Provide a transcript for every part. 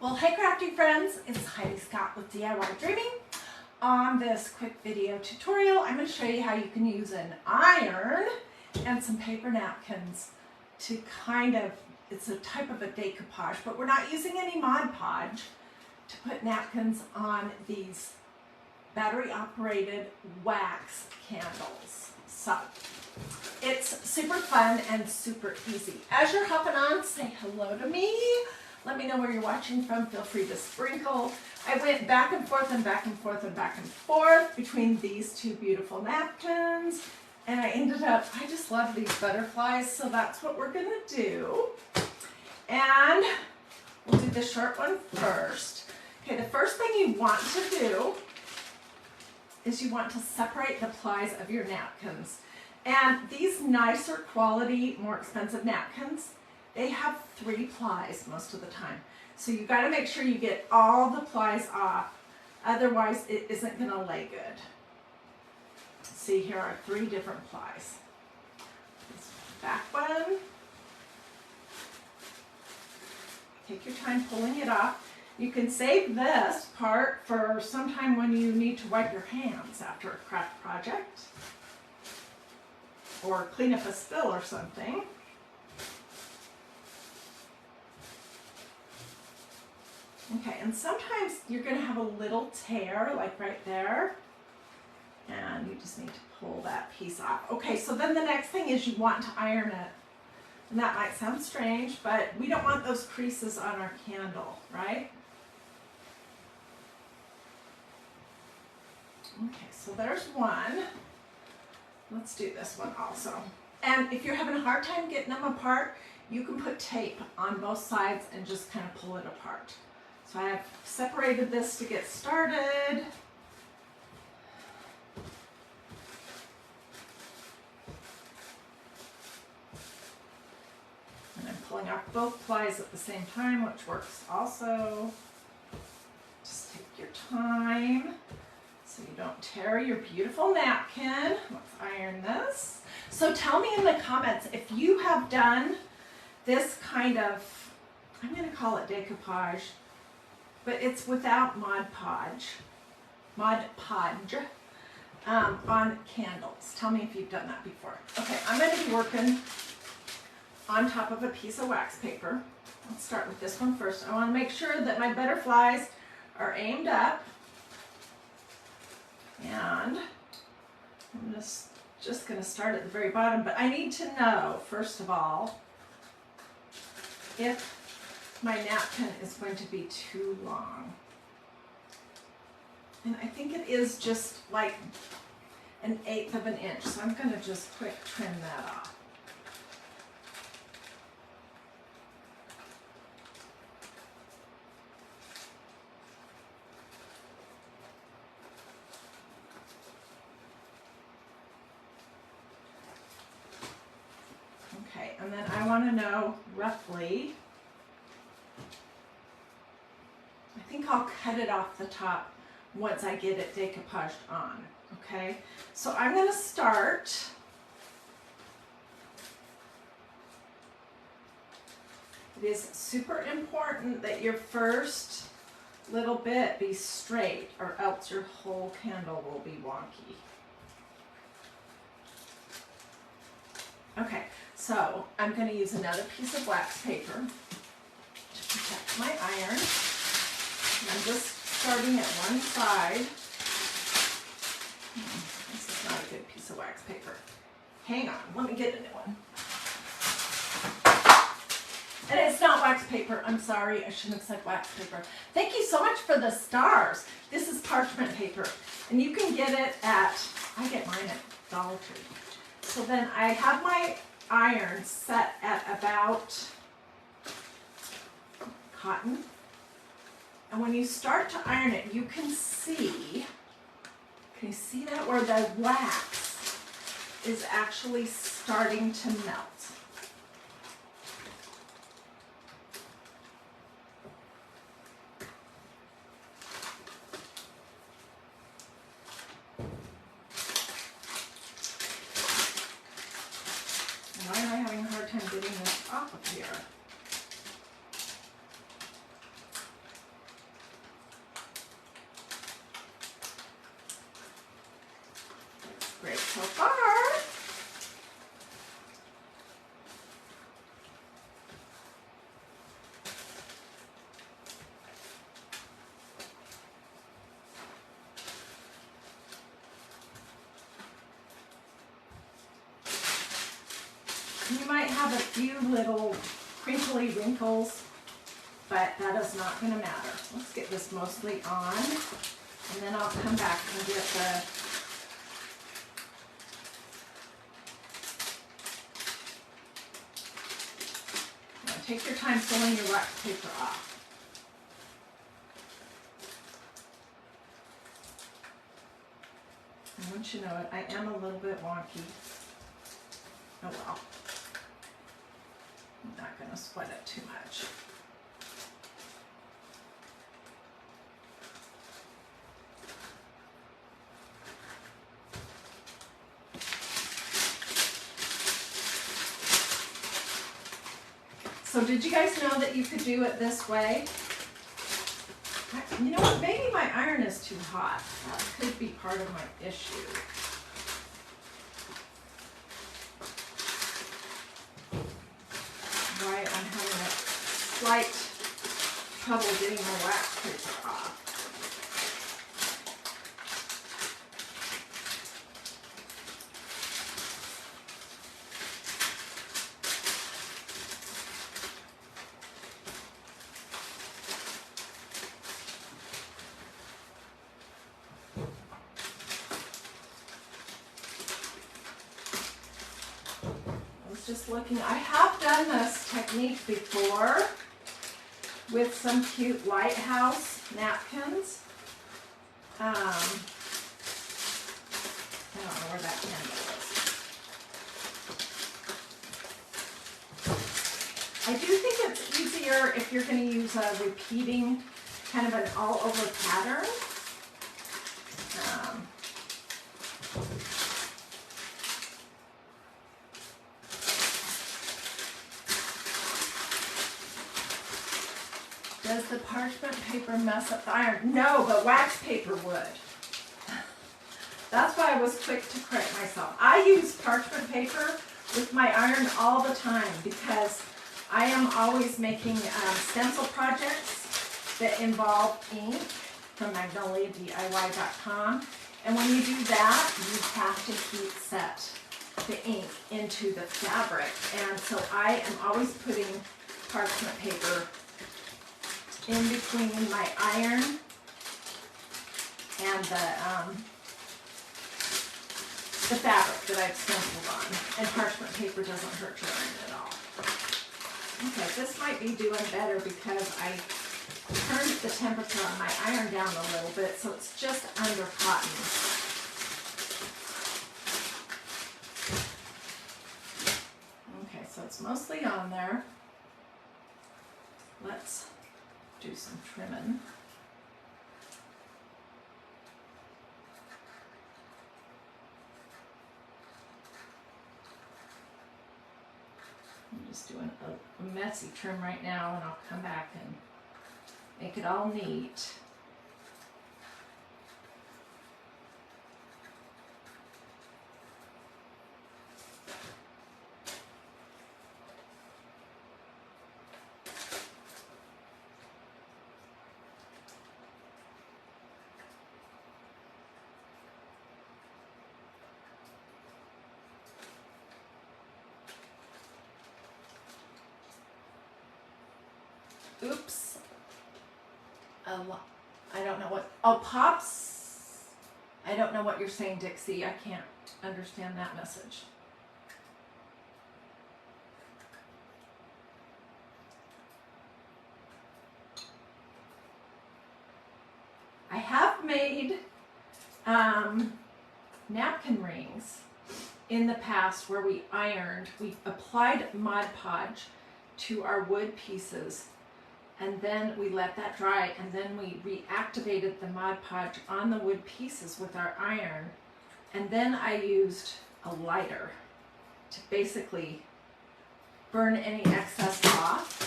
Well, hey crafty friends, it's Hiedi Scott with DiyDreaming. On this quick video tutorial, I'm going to show you how you can use an iron and some paper napkins to it's a type of a decoupage, but we're not using any Mod Podge to put napkins on these battery operated wax candles. So it's super fun and super easy. As you're hopping on, say hello to me. Let me know where you're watching from. Feel free to sprinkle. I went back and forth and back and forth and back and forth between these two beautiful napkins. And I ended up, I just love these butterflies, so that's what we're gonna do. And we'll do the short one first. Okay, the first thing you want to do is you want to separate the plies of your napkins. And these nicer quality, more expensive napkins, they have 3 plies most of the time. So you got to make sure you get all the plies off, otherwise it isn't going to lay good. See, here are 3 different plies. This back one. Take your time pulling it off. You can save this part for sometime when you need to wipe your hands after a craft project or clean up a spill or something. Okay, and sometimes you're going to have a little tear, like right there, and you just need to pull that piece off. Okay, so then the next thing is you want to iron it. And that might sound strange, but we don't want those creases on our candle, right? Okay, so there's one. Let's do this one also. And if you're having a hard time getting them apart, you can put tape on both sides and just kind of pull it apart. So I have separated this to get started. And I'm pulling off both plies at the same time, which works also. Just take your time so you don't tear your beautiful napkin. Let's iron this. So tell me in the comments if you have done this kind of, I'm going to call it decoupage, but it's without Mod Podge on candles. Tell me if you've done that before. Okay, I'm going to be working on top of a piece of wax paper. Let's start with this one first. I want to make sure that my butterflies are aimed up. And I'm just going to start at the very bottom, but I need to know, first of all, if my napkin is going to be too long. And I think it is just like 1/8 of an inch, so I'm going to just quick trim that off. Okay, and then I want to know roughly, I think I'll cut it off the top once I get it decoupaged on, okay? So I'm going to start It is super important that your first little bit be straight, or else your whole candle will be wonky. Okay, so I'm going to use another piece of wax paper to protect my iron. I'm just starting at one side. This is not a good piece of wax paper. Hang on, let me get a new one. And it's not wax paper. I'm sorry, I shouldn't have said wax paper. Thank you so much for the stars. This is parchment paper. And you can get it at, I get mine at Dollar Tree. So then I have my iron set at about cotton. And when you start to iron it, you can see you see that? Where the wax is actually starting to melt. Why am I having a hard time getting this off of here? so far. You might have a few little crinkly wrinkles, but that is not going to matter. Let's get this mostly on, and then I'll come back and get the take your time pulling your wax paper off. And once you know it, I am a little bit wonky. Oh well. I'm not going to sweat it too much. So did you guys know that you could do it this way? You know what, maybe my iron is too hot. That could be part of my issue. Why I'm having a slight trouble getting my wax paper off. Just looking, I have done this technique before with some cute lighthouse napkins. I don't know where that candle is. I do think it's easier if you're going to use a repeating kind of an all over pattern. Does the parchment paper mess up the iron? No, but wax paper would. That's why I was quick to correct myself. I use parchment paper with my iron all the time because I am always making stencil projects that involve ink from magnoliadiy.com. And when you do that, you have to heat set the ink into the fabric. And so I am always putting parchment paper in between my iron and the fabric that I've stenciled on. And parchment paper doesn't hurt your iron at all. Okay, this might be doing better because I turned the temperature on my iron down a little bit, so it's just under cotton. Okay, so it's mostly on there. Let's do some trimming. I'm just doing a messy trim right now, and I'll come back and make it all neat. Oops. I don't know what, oh, pops. I don't know what you're saying, Dixie. I can't understand that message. I have made napkin rings in the past where we applied Mod Podge to our wood pieces, and then we let that dry, and then we reactivated the Mod Podge on the wood pieces with our iron, and then I used a lighter to basically burn any excess off.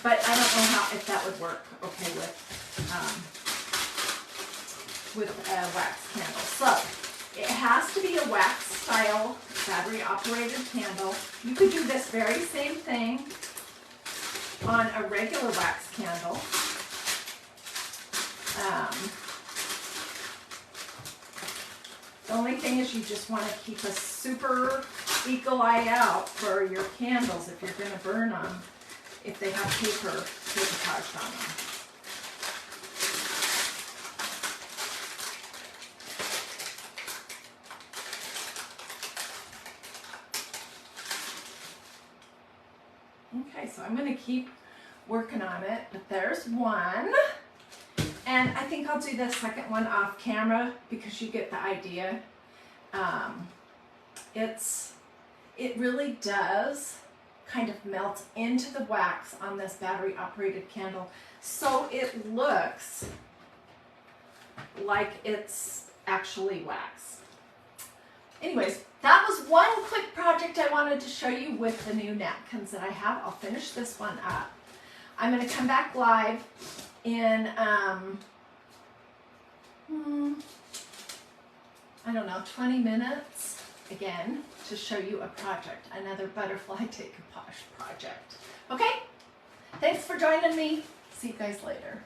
But I don't know if that would work okay with a wax candle. So It has to be a wax style battery operated candle. You could do this very same thing on a regular wax candle. The only thing is you just want to keep a super eagle eye out for your candles if you're going to burn them, if they have paper decoupage on them. Okay, so I'm going to keep working on it, but there's one. And I think I'll do the second one off camera because you get the idea. It really does kind of melt into the wax on this battery operated candle, so it looks like it's actually wax. Anyways, that was one quick project I wanted to show you with the new napkins that I have. I'll finish this one up. I'm going to come back live in, I don't know, 20 minutes again to show you a project, another butterfly decoupage project. Okay? Thanks for joining me. See you guys later.